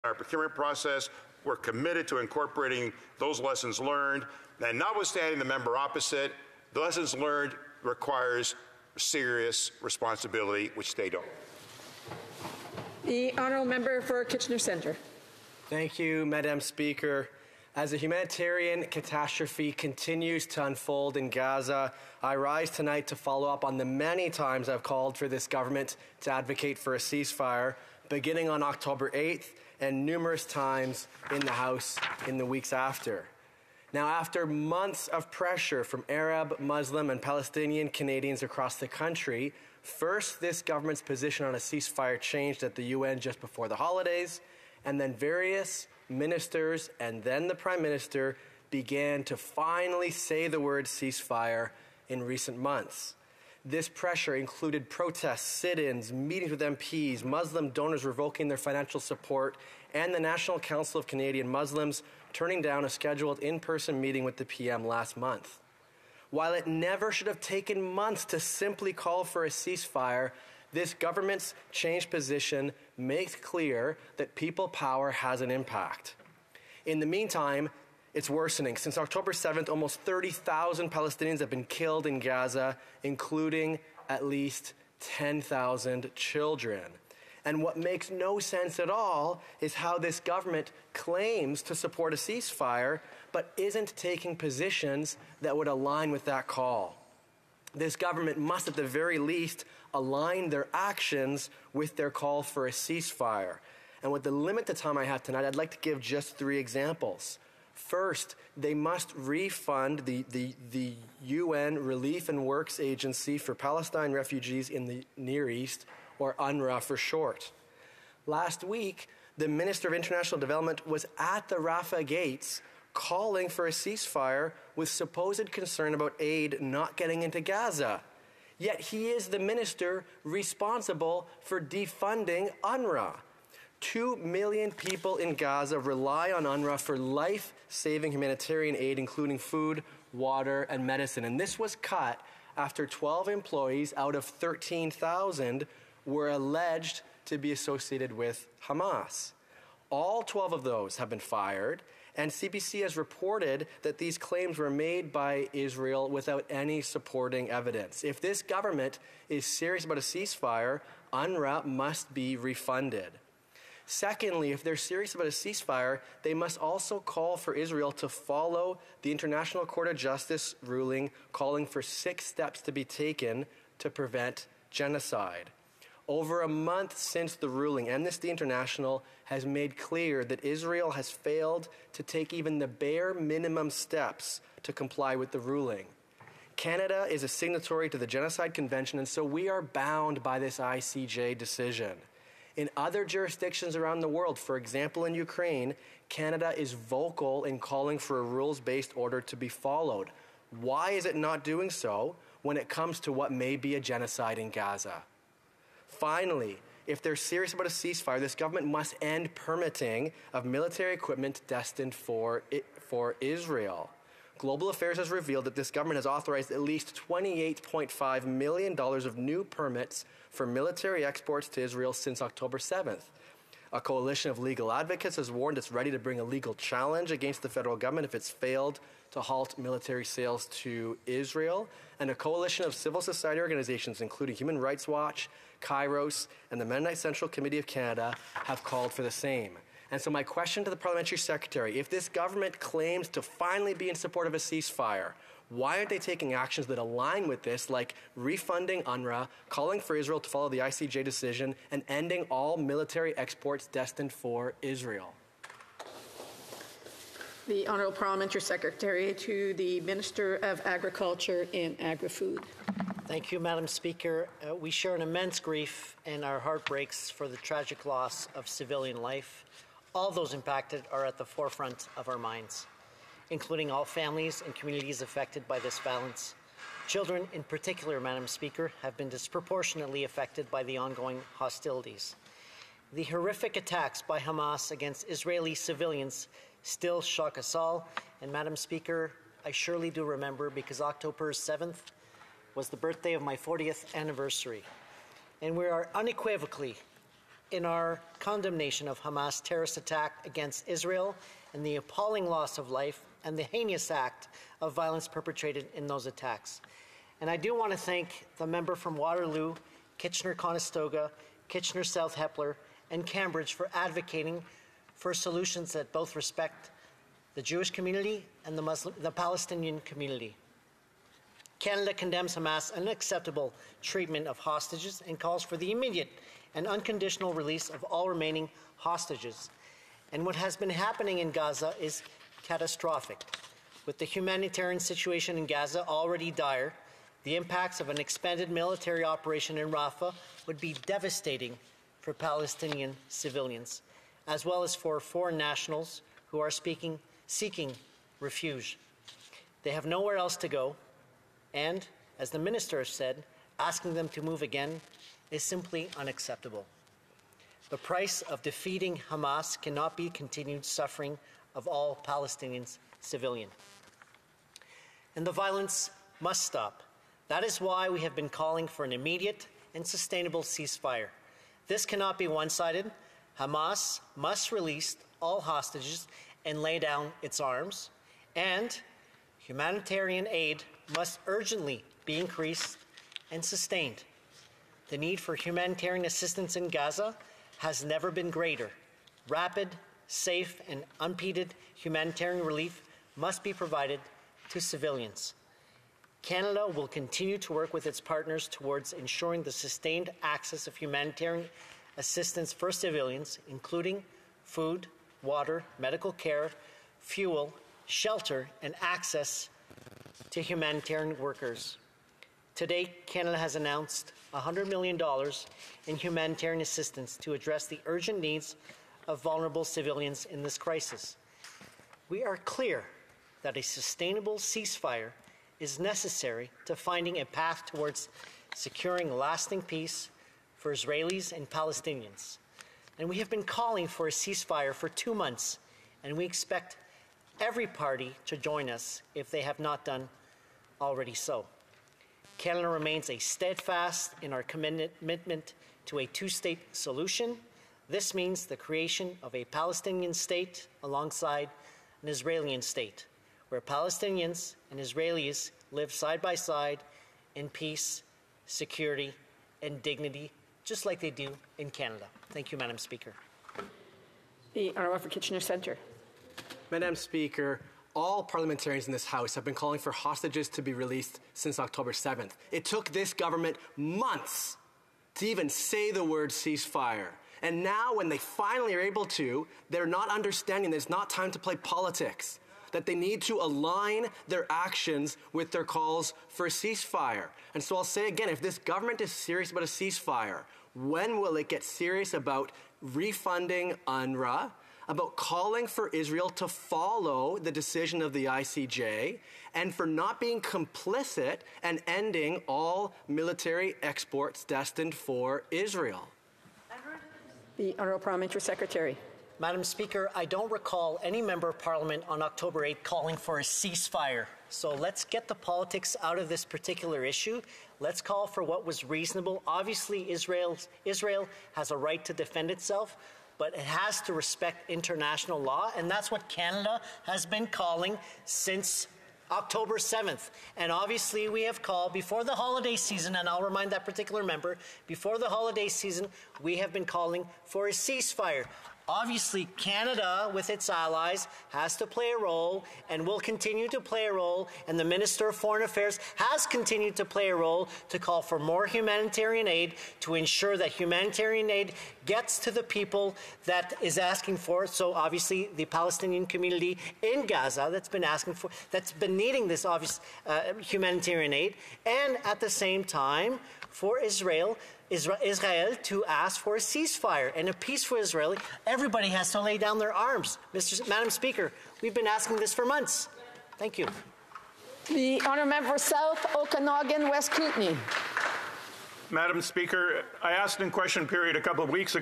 our procurement process. We're committed to incorporating those lessons learned. And notwithstanding the member opposite, the lessons learned requires serious responsibility, which they don't. The honourable member for Kitchener Centre. Thank you, Madam Speaker. As the humanitarian catastrophe continues to unfold in Gaza, I rise tonight to follow up on the many times I've called for this government to advocate for a ceasefire, beginning on October 8th and numerous times in the House in the weeks after. Now, after months of pressure from Arab, Muslim, and Palestinian Canadians across the country, first this government's position on a ceasefire changed at the UN just before the holidays, and then various ministers and then the Prime Minister began to finally say the word ceasefire in recent months. This pressure included protests, sit-ins, meetings with MPs, Muslim donors revoking their financial support, and the National Council of Canadian Muslims turning down a scheduled in-person meeting with the PM last month. While it never should have taken months to simply call for a ceasefire, this government's changed position makes clear that people power has an impact. In the meantime, it's worsening. Since October 7th, almost 30,000 Palestinians have been killed in Gaza, including at least 10,000 children. And what makes no sense at all is how this government claims to support a ceasefire, but isn't taking positions that would align with that call. This government must, at the very least, align their actions with their call for a ceasefire. And with the limited time I have tonight, I'd like to give just 3 examples. First, they must refund the UN Relief and Works Agency for Palestine refugees in the Near East, or UNRWA for short. Last week, the Minister of International Development was at the Rafah gates calling for a ceasefire with supposed concern about aid not getting into Gaza. Yet he is the minister responsible for defunding UNRWA. 2 million people in Gaza rely on UNRWA for life-saving humanitarian aid, including food, water, and medicine. And this was cut after 12 employees out of 13,000 were alleged to be associated with Hamas. All 12 of those have been fired, and CBC has reported that these claims were made by Israel without any supporting evidence. If this government is serious about a ceasefire, UNRWA must be refunded. Secondly, if they're serious about a ceasefire, they must also call for Israel to follow the International Court of Justice ruling calling for 6 steps to be taken to prevent genocide. Over a month since the ruling, Amnesty International has made clear that Israel has failed to take even the bare minimum steps to comply with the ruling. Canada is a signatory to the Genocide Convention, and so we are bound by this ICJ decision. In other jurisdictions around the world, for example in Ukraine, Canada is vocal in calling for a rules-based order to be followed. Why is it not doing so when it comes to what may be a genocide in Gaza? Finally, if they're serious about a ceasefire, this government must end permitting of military equipment destined for Israel. Global Affairs has revealed that this government has authorized at least $28.5 million of new permits for military exports to Israel since October 7th. A coalition of legal advocates has warned it's ready to bring a legal challenge against the federal government if it's failed to halt military sales to Israel. And a coalition of civil society organizations, including Human Rights Watch, Kairos, and the Mennonite Central Committee of Canada, have called for the same. And so my question to the Parliamentary Secretary, if this government claims to finally be in support of a ceasefire, why aren't they taking actions that align with this, like refunding UNRWA, calling for Israel to follow the ICJ decision, and ending all military exports destined for Israel? The Honourable Parliamentary Secretary to the Minister of Agriculture and Agri-Food. Thank you, Madam Speaker. We share an immense grief and our heart breaks for the tragic loss of civilian life. All those impacted are at the forefront of our minds, including all families and communities affected by this violence. Children in particular, Madam Speaker, have been disproportionately affected by the ongoing hostilities. The horrific attacks by Hamas against Israeli civilians still shock us all, and Madam Speaker, I surely do remember because October 7th was the birthday of my 40th anniversary. And we are unequivocally in our condemnation of Hamas' terrorist attack against Israel and the appalling loss of life and the heinous act of violence perpetrated in those attacks. And I do want to thank the member from Waterloo, Kitchener-Conestoga, Kitchener-South Hepler, and Cambridge for advocating for solutions that both respect the Jewish community and the Palestinian community. Canada condemns Hamas' unacceptable treatment of hostages and calls for the immediate and unconditional release of all remaining hostages. And what has been happening in Gaza is catastrophic. With the humanitarian situation in Gaza already dire, the impacts of an expanded military operation in Rafah would be devastating for Palestinian civilians, as well as for foreign nationals who are seeking refuge. They have nowhere else to go, and, as the minister has said, asking them to move again is simply unacceptable. The price of defeating Hamas cannot be continued suffering of all Palestinian civilians. And the violence must stop. That is why we have been calling for an immediate and sustainable ceasefire. This cannot be one-sided. Hamas must release all hostages and lay down its arms, and humanitarian aid must urgently be increased and sustained. The need for humanitarian assistance in Gaza has never been greater. Rapid, safe, and unimpeded humanitarian relief must be provided to civilians. Canada will continue to work with its partners towards ensuring the sustained access of humanitarian assistance for civilians, including food, water, medical care, fuel, shelter, and access to humanitarian workers. To date, Canada has announced $100 million in humanitarian assistance to address the urgent needs of vulnerable civilians in this crisis. We are clear that a sustainable ceasefire is necessary to finding a path towards securing lasting peace for Israelis and Palestinians. And we have been calling for a ceasefire for 2 months, and we expect every party to join us if they have not done already so. Canada remains steadfast in our commitment to a two-state solution. This means the creation of a Palestinian state alongside an Israeli state, where Palestinians and Israelis live side by side in peace, security, and dignity, just like they do in Canada. Thank you, Madam Speaker. The honourable for Kitchener Centre. Madam Speaker, all parliamentarians in this House have been calling for hostages to be released since October 7th. It took this government months to even say the word ceasefire. And now when they finally are able to, they're not understanding that it's not time to play politics, that they need to align their actions with their calls for a ceasefire. And so I'll say again, if this government is serious about a ceasefire, when will it get serious about refunding UNRWA, about calling for Israel to follow the decision of the ICJ, and for not being complicit and ending all military exports destined for Israel? The honourable parliamentary secretary. Madam Speaker, I don't recall any member of Parliament on October 8th calling for a ceasefire. So let's get the politics out of this particular issue. Let's call for what was reasonable. Obviously, Israel has a right to defend itself, but it has to respect international law, and that's what Canada has been calling since October 7th. And obviously, we have called before the holiday season, and I'll remind that particular member, before the holiday season, we have been calling for a ceasefire. Obviously, Canada, with its allies, has to play a role and will continue to play a role, and the Minister of Foreign Affairs has continued to play a role to call for more humanitarian aid to ensure that humanitarian aid gets to the people that is asking for it. So obviously, the Palestinian community in Gaza that's been needing this obvious humanitarian aid, and at the same time, for Israel to ask for a ceasefire and a peace for Israel. Everybody has to lay down their arms. Madam Speaker, we've been asking this for months. Thank you. The honourable member for South Okanagan, West Kootenay. Madam Speaker, I asked in question period a couple of weeks ago